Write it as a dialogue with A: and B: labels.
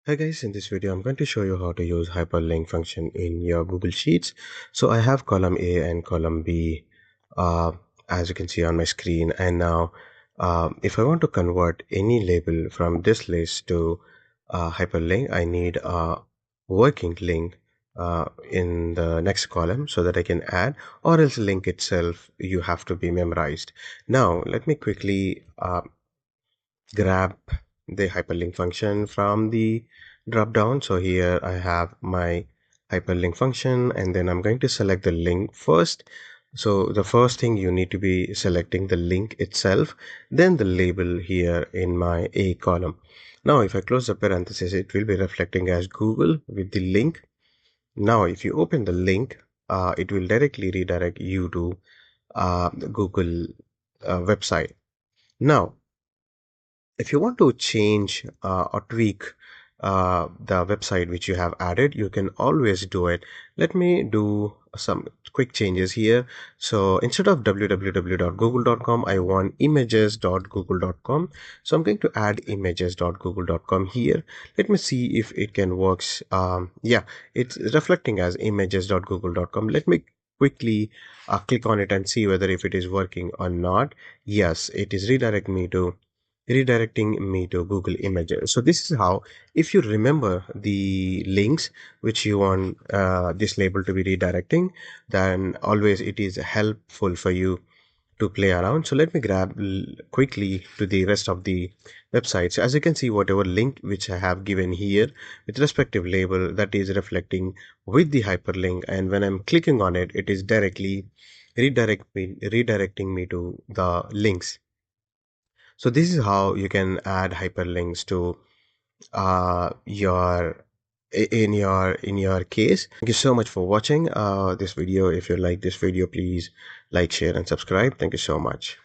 A: Hi guys, in this video I'm going to show you how to use hyperlink function in your Google Sheets. So I have column A and column B as you can see on my screen, and now if I want to convert any label from this list to hyperlink, I need a working link in the next column so that I can add, or else link itself you have to be memorized. Now let me quickly grab the hyperlink function from the drop down. So here I have my hyperlink function, and then I'm going to select the link first. So the first thing you need to be selecting the link itself, then the label here in my A column. Now if I close the parenthesis, it will be reflecting as Google with the link. Now if you open the link, it will directly redirect you to the Google website. Now if you want to change or tweak the website which you have added, you can always do it. Let me do some quick changes here. So instead of www.google.com, I want images.google.com. So I'm going to add images.google.com here. Let me see if it can works. Yeah, it's reflecting as images.google.com. Let me quickly click on it and see whether if it is working or not. Yes, it is redirecting me to Google Images. So this is how, if you remember the links which you want this label to be redirecting, then always it is helpful for you to play around. So let me grab quickly to the rest of the websites. So as you can see, whatever link which I have given here with respective label, that is reflecting with the hyperlink, and when I'm clicking on it, it is directly redirecting me to the links. So this is how you can add hyperlinks to your in your case. Thank you so much for watching this video. If you like this video, please like, share, and subscribe. Thank you so much.